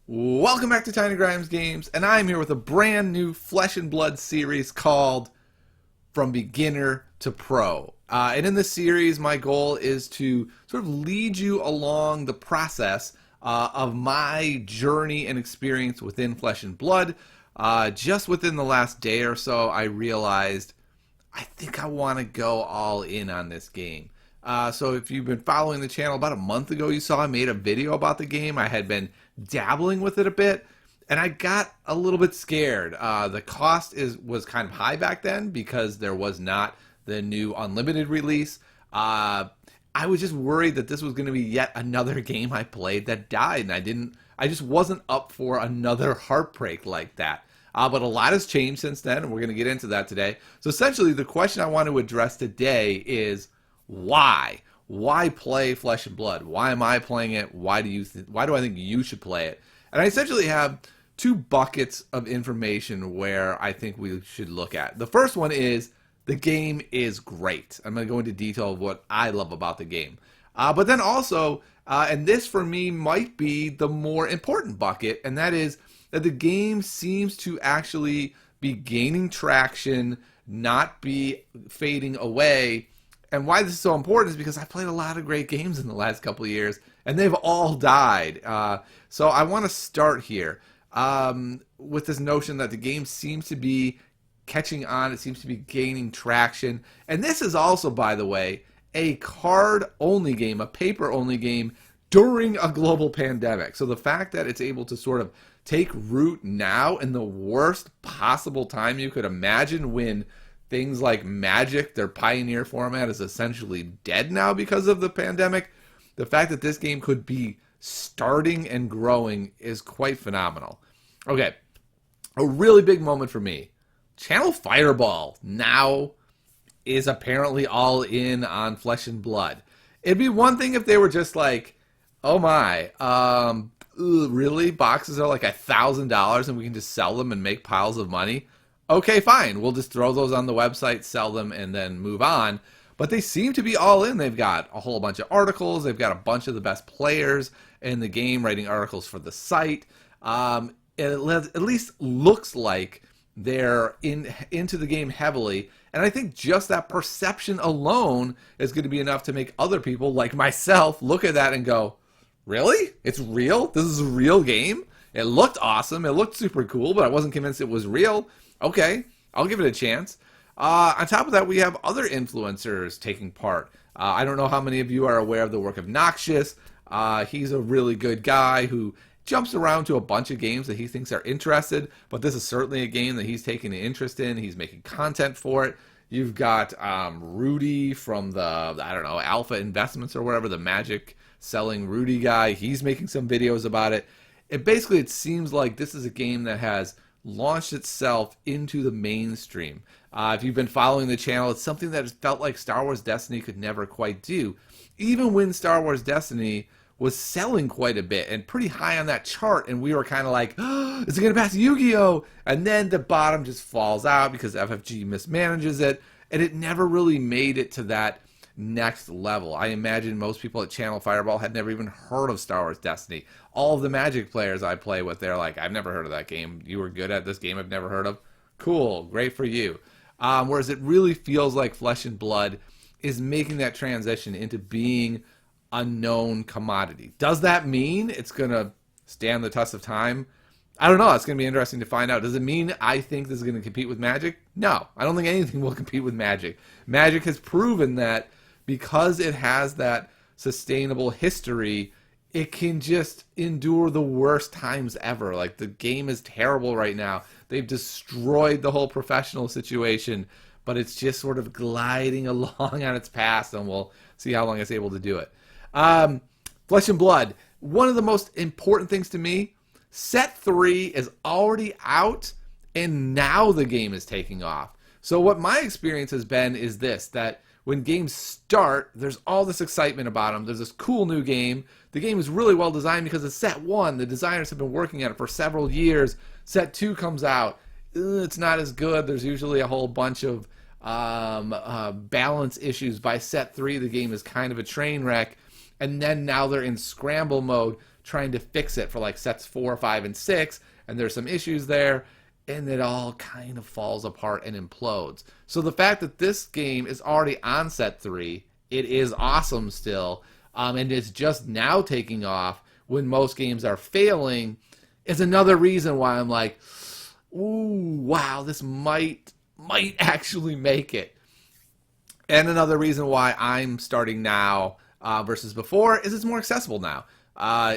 Welcome back to Tiny Grimes Games, and I'm here with a brand new Flesh and Blood series called From Beginner to Pro. And in this series, my goal is to sort of lead you along the process of my journey and experience within Flesh and Blood. Just within the last day or so, I realized I think I want to go all in on this game. So if you've been following the channel, about a month ago you saw I made a video about the game. I had been dabbling with it a bit, and I got a little bit scared. The cost was kind of high back then because there was not the new Unlimited release. I was just worried that this was going to be yet another game I played that died, and I just wasn't up for another heartbreak like that. But a lot has changed since then, and we're going to get into that today. So essentially, the question I want to address today is why? Why play Flesh and Blood? Why am I playing it? Why do I think you should play it? And I essentially have two buckets of information where I think we should look at. The first one is the game is great. I'm going to go into detail of what I love about the game. But then also, and this for me might be the more important bucket, and that is that the game seems to actually be gaining traction, not be fading away. And why this is so important is because I played a lot of great games in the last couple of years, and they've all died. So I want to start here with this notion that the game seems to be catching on. It seems to be gaining traction. And this is also, by the way, a card-only game, a paper-only game during a global pandemic. So the fact that it's able to sort of take root now in the worst possible time you could imagine, when things like Magic, their pioneer format, is essentially dead now because of the pandemic. The fact that this game could be starting and growing is quite phenomenal. Okay, a really big moment for me. Channel Fireball now is apparently all in on Flesh and Blood. It'd be one thing if they were just like, oh my, really? Boxes are like $1,000 and we can just sell them and make piles of money? Okay, fine. We'll just throw those on the website, sell them, and then move on. But they seem to be all in. They've got a whole bunch of articles. They've got a bunch of the best players in the game writing articles for the site. It at least looks like they're into the game heavily. And I think just that perception alone is going to be enough to make other people like myself look at that and go, really? It's real? This is a real game? It looked awesome. It looked super cool, but I wasn't convinced it was real. Okay, I'll give it a chance. On top of that, we have other influencers taking part. I don't know how many of you are aware of the work of Noxious. He's a really good guy who jumps around to a bunch of games that he thinks are interested, but this is certainly a game that he's taking an interest in. He's making content for it. You've got Rudy from the, I don't know, Alpha Investments or whatever, the Magic selling Rudy guy. He's making some videos about it. It seems like this is a game that has launched itself into the mainstream. If you've been following the channel, it's something that has felt like Star Wars Destiny could never quite do. Even when Star Wars Destiny was selling quite a bit and pretty high on that chart, and we were kind of like, oh, is it going to pass Yu-Gi-Oh? And then the bottom just falls out because FFG mismanages it, and it never really made it to that next level. I imagine most people at Channel Fireball had never even heard of Star Wars Destiny. All of the Magic players I play with, they're like, I've never heard of that game. You were good at this game I've never heard of? Cool, great for you. Whereas it really feels like Flesh and Blood is making that transition into being a known commodity. Does that mean it's going to stand the test of time? I don't know. It's going to be interesting to find out. Does it mean I think this is going to compete with Magic? No, I don't think anything will compete with Magic. Magic has proven that because it has that sustainable history, it can just endure the worst times ever. Like, the game is terrible right now. They've destroyed the whole professional situation, but it's just sort of gliding along on its path, and we'll see how long it's able to do it. Flesh and Blood, one of the most important things to me, Set 3 is already out, and now the game is taking off. So what my experience has been is this, that when games start, there's all this excitement about them. There's this cool new game. The game is really well designed because it's Set 1. The designers have been working on it for several years. Set 2 comes out. It's not as good. There's usually a whole bunch of balance issues. By Set 3, the game is kind of a train wreck. And then now they're in scramble mode, trying to fix it for like sets 4, 5, and 6, and there's some issues there, and it all kind of falls apart and implodes. So the fact that this game is already on set 3, it is awesome still, and it's just now taking off when most games are failing, is another reason why I'm like, ooh, wow, this might actually make it. And another reason why I'm starting now versus before is it's more accessible now.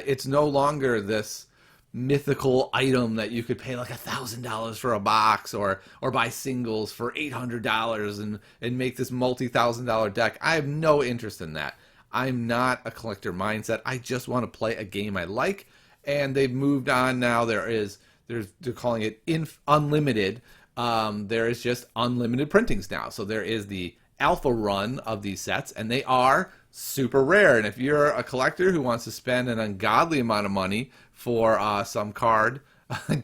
It's no longer this mythical item that you could pay like $1,000 for a box or buy singles for $800 and make this multi-$1,000 deck. I have no interest in that. I'm not a collector mindset. I just want to play a game I like, and they've moved on now. They're calling it unlimited. There is just unlimited printings now. So there is the alpha run of these sets, and they are super rare. And if you're a collector who wants to spend an ungodly amount of money for some card,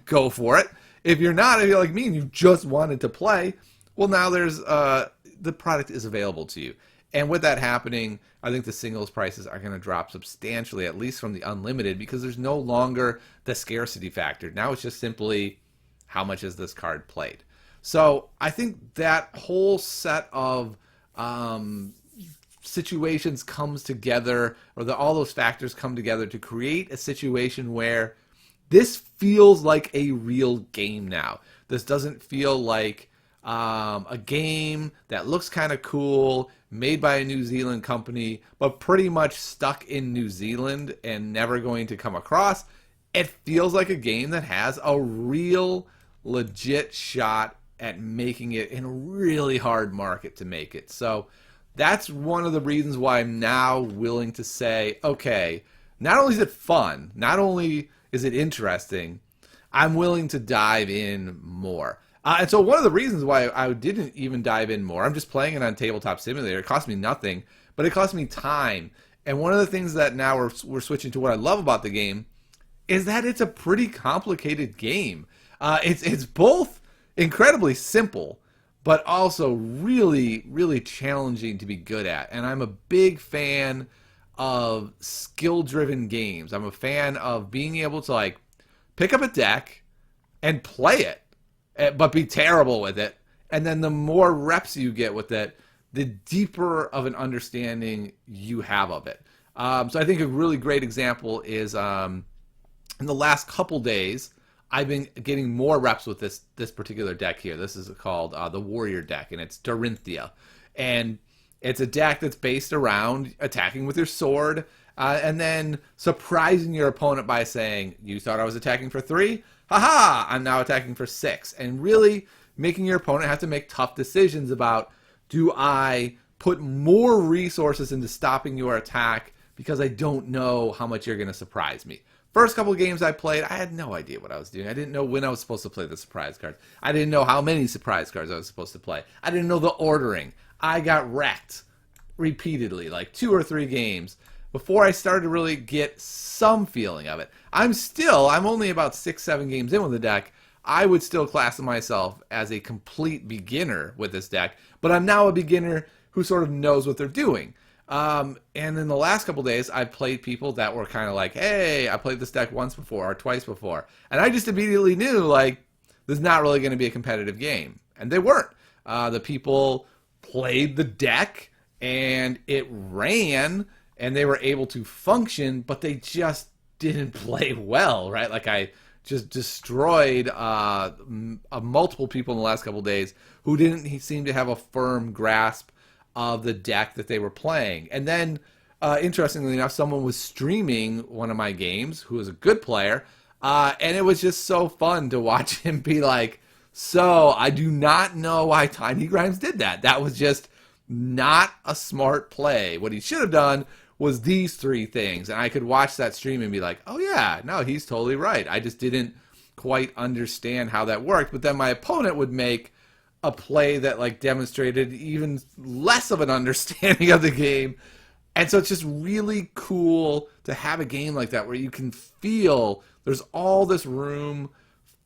go for it. If you're not, if you're like me and you just wanted to play, well, now there's the product is available to you. And with that happening, I think the singles prices are going to drop substantially, at least from the unlimited, because there's no longer the scarcity factor. Now it's just simply how much is this card played. So I think that whole set of situations comes together, or all those factors come together to create a situation where this feels like a real game now. This doesn't feel like a game that looks kind of cool, made by a New Zealand company, but pretty much stuck in New Zealand and never going to come across. It feels like a game that has a real, legit shot at making it in a really hard market to make it. So that's one of the reasons why I'm now willing to say, okay, not only is it fun, not only is it interesting, I'm willing to dive in more. And so one of the reasons why I didn't even dive in more, I'm just playing it on Tabletop Simulator. It cost me nothing, but it cost me time. And one of the things that now we're switching to what I love about the game is that it's a pretty complicated game. It's both incredibly simple, but also really, really challenging to be good at. And I'm a big fan of skill-driven games. I'm a fan of being able to like pick up a deck and play it, but be terrible with it. And then the more reps you get with it, the deeper of an understanding you have of it. So I think a really great example is in the last couple days, I've been getting more reps with this particular deck here. This is called the Warrior deck, and it's Dorinthia. And it's a deck that's based around attacking with your sword, and then surprising your opponent by saying, you thought I was attacking for 3? Haha, I'm now attacking for 6. And really making your opponent have to make tough decisions about, do I put more resources into stopping your attack because I don't know how much you're going to surprise me? First couple of games I played, I had no idea what I was doing. I didn't know when I was supposed to play the surprise cards. I didn't know how many surprise cards I was supposed to play. I didn't know the ordering. I got wrecked repeatedly, like 2 or 3 games, before I started to really get some feeling of it. I'm only about 6, 7 games in with the deck. I would still class myself as a complete beginner with this deck, but I'm now a beginner who sort of knows what they're doing. And in the last couple days, I've played people that were kind of like, hey, I played this deck once before or twice before. And I just immediately knew, like, this is not really going to be a competitive game. And they weren't. The people played the deck, and it ran, and they were able to function, but they just didn't play well, right? Like, I just destroyed multiple people in the last couple days who didn't seem to have a firm grasp of the deck that they were playing. And then, interestingly enough, someone was streaming one of my games who was a good player, and it was just so fun to watch him be like, so I do not know why Tiny Grimes did that. That was just not a smart play. What he should have done was these 3 things. And I could watch that stream and be like, oh yeah, no, he's totally right. I just didn't quite understand how that worked. But then my opponent would make a play that like demonstrated even less of an understanding of the game. And so it's just really cool to have a game like that where you can feel there's all this room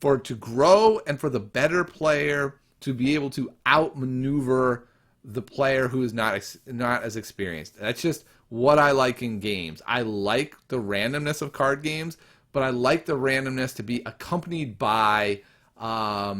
for it to grow and for the better player to be able to outmaneuver the player who is not as experienced. That's just what I like in games. I like the randomness of card games, but I like the randomness to be accompanied by a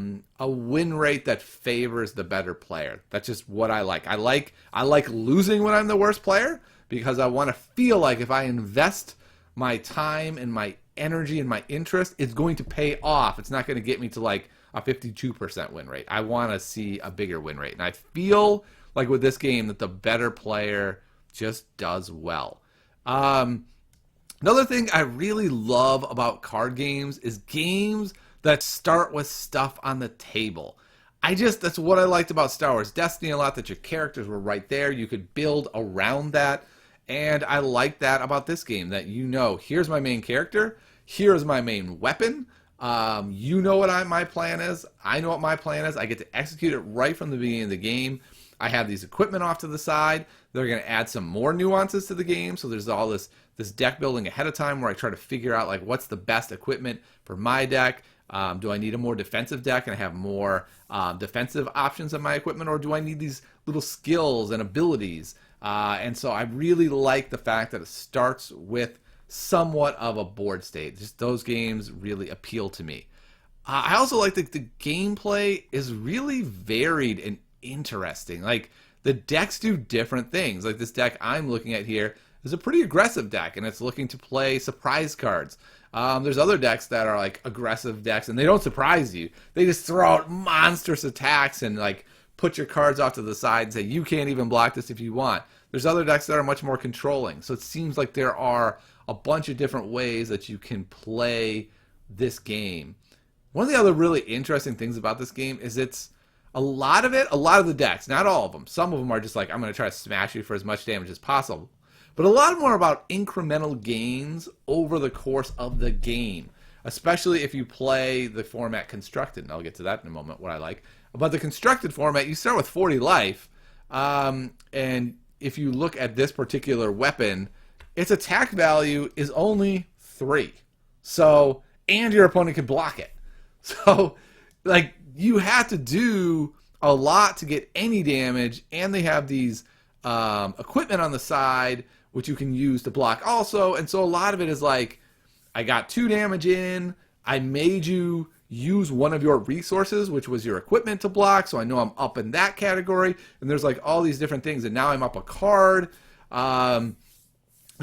win rate that favors the better player. That's just what I like. I like losing when I'm the worst player because I want to feel like if I invest my time and my energy and my interest, it's going to pay off. It's not going to get me to like a 52% win rate. I want to see a bigger win rate. And I feel like with this game that the better player just does well. Another thing I really love about card games is games that start with stuff on the table. That's what I liked about Star Wars Destiny a lot, that your characters were right there. You could build around that. And I like that about this game, that here's my main character, here's my main weapon. You know what my plan is. I know what my plan is. I get to execute it right from the beginning of the game. I have these equipment off to the side. They're going to add some more nuances to the game. So there's all this deck building ahead of time where I try to figure out like what's the best equipment for my deck. Do I need a more defensive deck and I have more defensive options on my equipment, or do I need these little skills and abilities? And so I really like the fact that it starts with somewhat of a board state. Just those games really appeal to me. I also like that the gameplay is really varied and interesting. Like the decks do different things. Like this deck I'm looking at here is a pretty aggressive deck, and it's looking to play surprise cards. There's other decks that are like aggressive decks, and they don't surprise you. They just throw out monstrous attacks and like put your cards off to the side and say, you can't even block this if you want. There's other decks that are much more controlling. So it seems like there are a bunch of different ways that you can play this game. One of the other really interesting things about this game is a lot of the decks, not all of them. Some of them are just like, I'm going to try to smash you for as much damage as possible. But a lot more about incremental gains over the course of the game, especially if you play the format constructed. And I'll get to that in a moment, what I like. But the constructed format, you start with 40 life, and if you look at this particular weapon, its attack value is only 3. So, and your opponent can block it. So, like, you have to do a lot to get any damage, and they have these equipment on the side which you can use to block also. And so a lot of it is like, I got 2 damage in, I made you use one of your resources, which was your equipment, to block, so I know I'm up in that category. And there's like all these different things, and now I'm up a card. And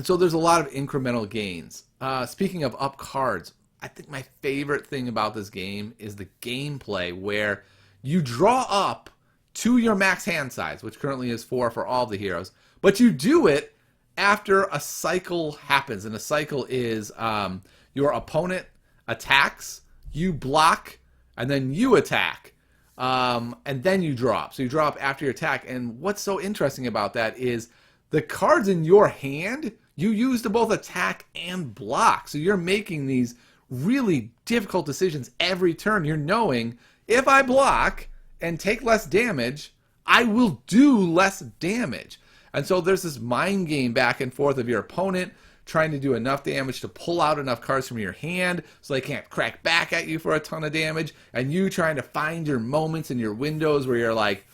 so there's a lot of incremental gains. Speaking of up cards, I think my favorite thing about this game is the gameplay, where you draw up to your max hand size, which currently is 4 for all the heroes, but you do it after a cycle happens. And a cycle is your opponent attacks, you block, and then you attack. And then you drop. So you drop after your attack. And what's so interesting about that is the cards in your hand, you use to both attack and block. So you're making these really difficult decisions every turn. You're knowing, if I block and take less damage, I will do less damage. And so there's this mind game back and forth of your opponent trying to do enough damage to pull out enough cards from your hand so they can't crack back at you for a ton of damage, and you trying to find your moments and your windows where you're like,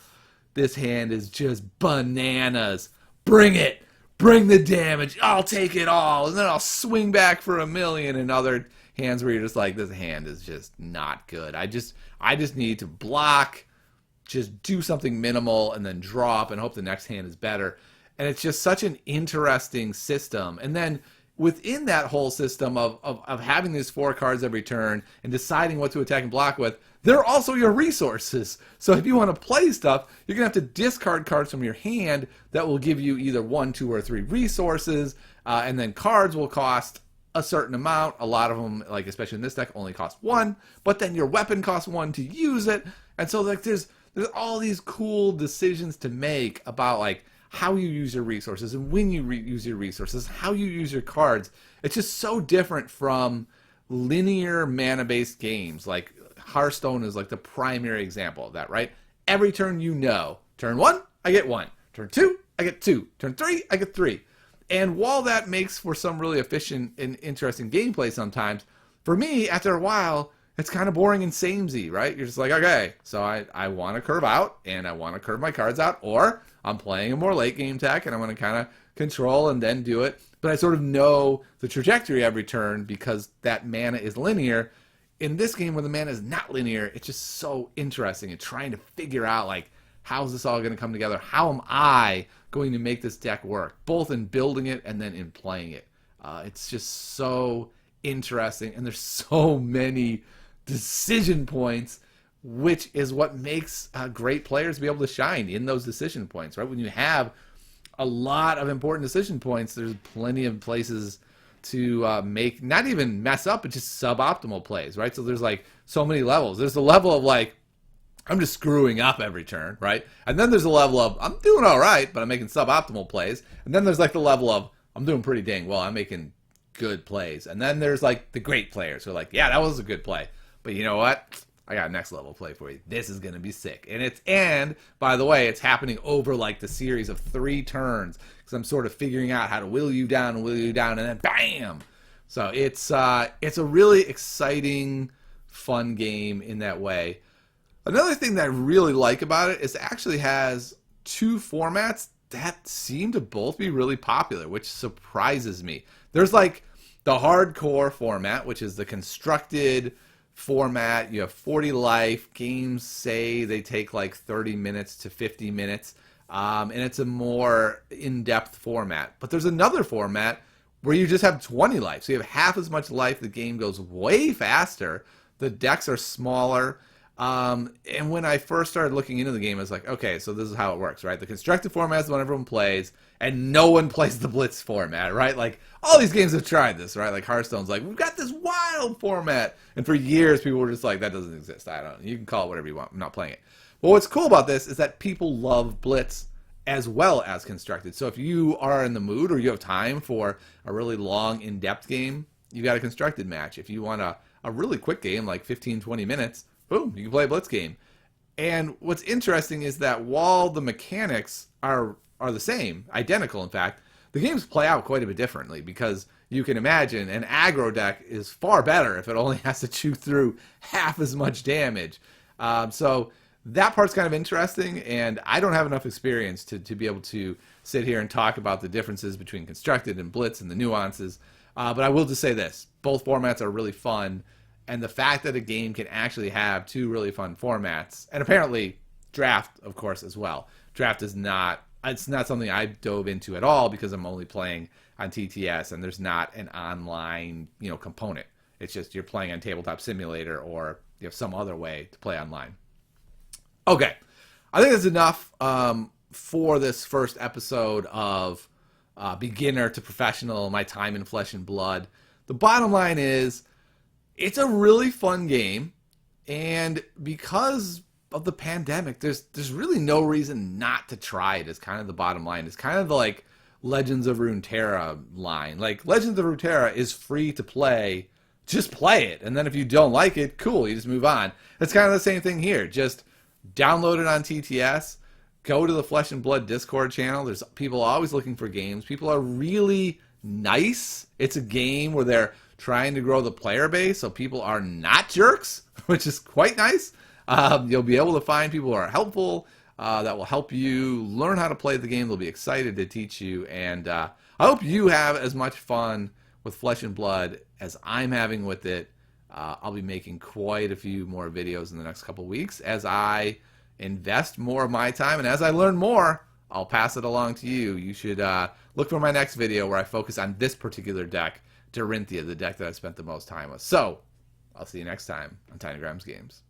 this hand is just bananas. Bring it. Bring the damage. I'll take it all. And then I'll swing back for a million. And other hands where you're just like, this hand is just not good. I just need to block, just do something minimal, and then drop and hope the next hand is better. And it's just such an interesting system. And then within that whole system of having these 4 cards every turn and deciding what to attack and block with, they're also your resources. So if you want to play stuff, you're going to have to discard cards from your hand that will give you either 1, 2, or 3 resources. And then cards will cost a certain amount. A lot of them, like especially in this deck, only cost 1. But then your weapon costs 1 to use it. And so like there's all these cool decisions to make about like how you use your resources and when you use your resources, how you use your cards. It's just so different from linear mana-based games. Like Hearthstone is like the primary example of that, right? Every turn turn 1, I get 1. Turn 2, I get 2. Turn 3, I get 3. And while that makes for some really efficient and interesting gameplay sometimes, for me, after a while, it's kind of boring and samey, right? You're just like, okay, so I want to curve out, and I want to curve my cards out, or I'm playing a more late game deck, and I want to kind of control and then do it. But I sort of know the trajectory every turn because that mana is linear. In this game where the mana is not linear, it's just so interesting and trying to figure out, like, how's this all going to come together? How am I going to make this deck work, both in building it and then in playing it? It's just so interesting, and there's so many decision points, which is what makes great players be able to shine in those decision points, right? When you have a lot of important decision points, there's plenty of places to make, not even mess up, but just suboptimal plays, right? So there's like so many levels. There's the level of like, I'm just screwing up every turn, right? And then there's a level of, I'm doing all right, but I'm making suboptimal plays. And then there's like the level of, I'm doing pretty dang well, I'm making good plays. And then there's like the great players who are like, yeah, that was a good play, but you know what? I got a next level play for you. This is going to be sick. And by the way, it's happening over like the series of 3 turns because I'm sort of figuring out how to will you down, and then bam. So it's a really exciting, fun game in that way. Another thing that I really like about it is it actually has 2 formats that seem to both be really popular, which surprises me. There's like the hardcore format, which is the constructed format. You have 40 life. Games say they take like 30 minutes to 50 minutes. And it's a more in-depth format. But there's another format where you just have 20 life. So you have half as much life. The game goes way faster. The decks are smaller. And when I first started looking into the game, I was like, okay, so this is how it works, right? The constructed format is the one everyone plays, and no one plays the Blitz format, right? Like, all these games have tried this, right? Like, Hearthstone's like, we've got this wild format. And for years, people were just like, that doesn't exist. I don't know. You can call it whatever you want. I'm not playing it. But what's cool about this is that people love Blitz as well as constructed. So if you are in the mood or you have time for a really long, in-depth game, you got a constructed match. If you want a really quick game, like 15, 20 minutes, boom, you can play a Blitz game. And what's interesting is that while the mechanics are the same, identical in fact, the games play out quite a bit differently because you can imagine an aggro deck is far better if it only has to chew through half as much damage. So that part's kind of interesting, and I don't have enough experience to be able to sit here and talk about the differences between constructed and Blitz and the nuances. But I will just say this, both formats are really fun. And the fact that a game can actually have 2 really fun formats, and apparently draft, of course, as well. Draft is it's not something I dove into at all because I'm only playing on TTS and there's not an online, component. It's just you're playing on Tabletop Simulator or some other way to play online. Okay, I think that's enough for this first episode of Beginner to Professional, My Time in Flesh and Blood. The bottom line is, it's a really fun game, and because of the pandemic, there's really no reason not to try it. Is kind of the bottom line. It's kind of the like Legends of Runeterra line. Like Legends of Runeterra is free to play. Just play it, and then if you don't like it, cool, you just move on. It's kind of the same thing here. Just download it on TTS. Go to the Flesh and Blood Discord channel. There's people always looking for games. People are really nice. It's a game where they're trying to grow the player base, so people are not jerks, which is quite nice. You'll be able to find people who are helpful, that will help you learn how to play the game. They'll be excited to teach you, and I hope you have as much fun with Flesh and Blood as I'm having with it. I'll be making quite a few more videos in the next couple weeks as I invest more of my time, and as I learn more, I'll pass it along to you. You should look for my next video where I focus on this particular deck, Dorinthia, the deck that I spent the most time with. So, I'll see you next time on Tiny Grimes Games.